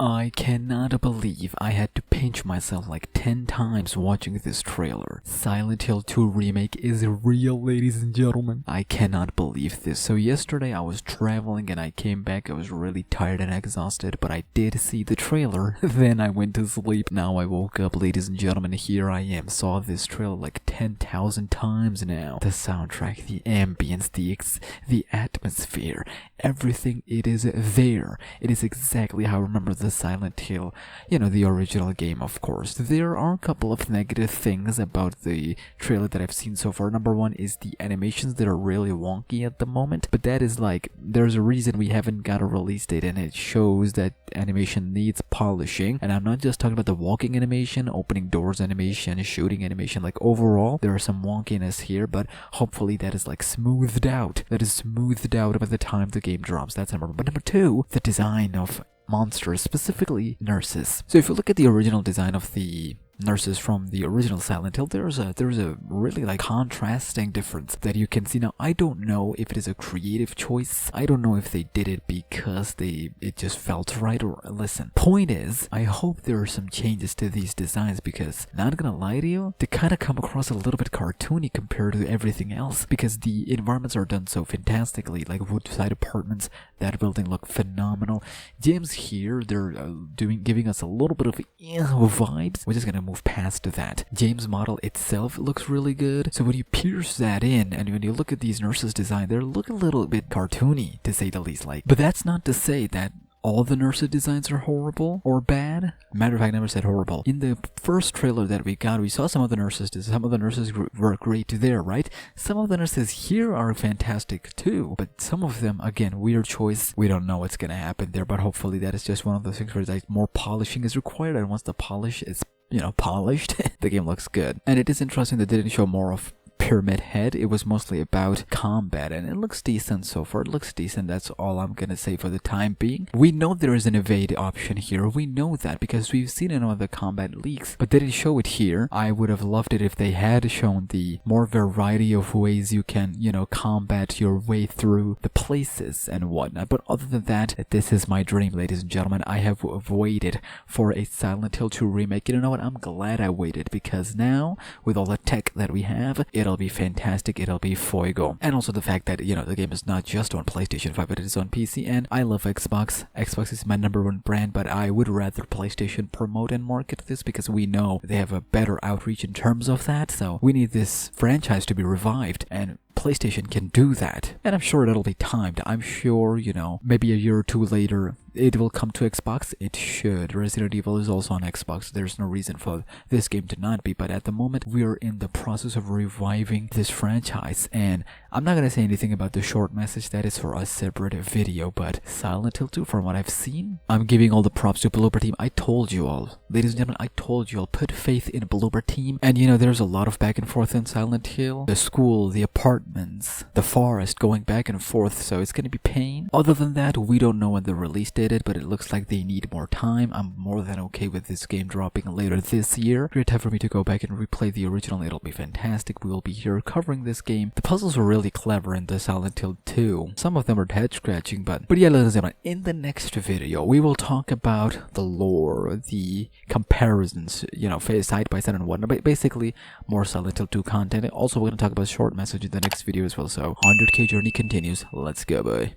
I cannot believe I had to pinch myself like 10 times watching this trailer. Silent Hill 2 Remake is real, ladies and gentlemen. I cannot believe this. So yesterday I was traveling and I came back. I was really tired and exhausted, but I did see the trailer. Then I went to sleep. Now I woke up, ladies and gentlemen. Here I am. Saw this trailer like 10,000 times now. The soundtrack, the ambience, the atmosphere, everything, it is there. It is exactly how I remember the Silent Hill, the original game, of course. There are a couple of negative things about the trailer that I've seen so far. Number one is the animations that are really wonky at the moment, but that is like, there's a reason we haven't got a release date, and it shows that animation needs polishing. And I'm not just talking about the walking animation, opening doors animation, shooting animation. Like overall, there are some wonkiness here, but hopefully that is like smoothed out. That is smoothed out by the time the game drops. That's number one. But number two, the design of monsters, specifically nurses. So if you look at the original design of the nurses from the original Silent Hill, there's a really like contrasting difference that you can see. Now I don't know if it is a creative choice. I don't know if they did it because it just felt right, or listen. Point is, I hope there are some changes to these designs, because not gonna lie to you, they kind of come across a little bit cartoony compared to everything else, because the environments are done so fantastically, like Woodside Apartments. That building looked phenomenal. Gyms here, they're giving us a little bit of vibes. We're just gonna move past that. James model itself looks really good. So when you pierce that in, and when you look at these nurses' design, they look a little bit cartoony, to say the least. But that's not to say that all the nurses' designs are horrible or bad. Matter of fact, I never said horrible. In the first trailer that we got, we saw some of the nurses. Some of the nurses were great there, right? Some of the nurses here are fantastic too. But some of them, again, weird choice. We don't know what's gonna happen there, but hopefully that is just one of those things where like more polishing is required, and once the polish is polished, the game looks good. And it is interesting that they didn't show more of Pyramid Head. It was mostly about combat, and it looks decent so far. It looks decent. That's all I'm gonna say for the time being. We know there is an evade option here. We know that because we've seen it in other combat leaks, but they didn't show it here. I would have loved it if they had shown the more variety of ways you can, combat your way through the places and whatnot. But other than that, this is my dream, ladies and gentlemen. I have waited for a Silent Hill 2 remake. You know what? I'm glad I waited, because now, with all the tech that we have, it'll be fantastic. It'll be fuego. And also the fact that, the game is not just on PlayStation 5, but it is on PC, and I love Xbox. Xbox is my #1 brand, but I would rather PlayStation promote and market this, because we know they have a better outreach in terms of that. So we need this franchise to be revived, and PlayStation can do that. And I'm sure it'll be timed. I'm sure, maybe a year or two later, it will come to Xbox. It should. Resident Evil is also on Xbox. There's no reason for this game to not be. But at the moment, we're in the process of reviving this franchise. And I'm not going to say anything about the short message. That is for a separate video. But Silent Hill 2, from what I've seen, I'm giving all the props to Bloober Team. I told you all. Ladies and gentlemen, I told you all. Put faith in Bloober Team. And there's a lot of back and forth in Silent Hill. The school, the apartments, the forest, going back and forth. So it's going to be pain. Other than that, we don't know when the release date is, but it looks like they need more time. I'm more than okay with this game dropping later this year. Great time for me to go back and replay the original. It'll be fantastic. We will be here covering this game. The puzzles were really clever in the Silent Hill 2. Some of them are head scratching, but yeah, ladies and gentlemen, in the next video, we will talk about the lore, the comparisons, side by side and whatnot. But basically, more Silent Hill 2 content. Also, we're going to talk about short message in the next video as well. So 100K journey continues. Let's go, boy.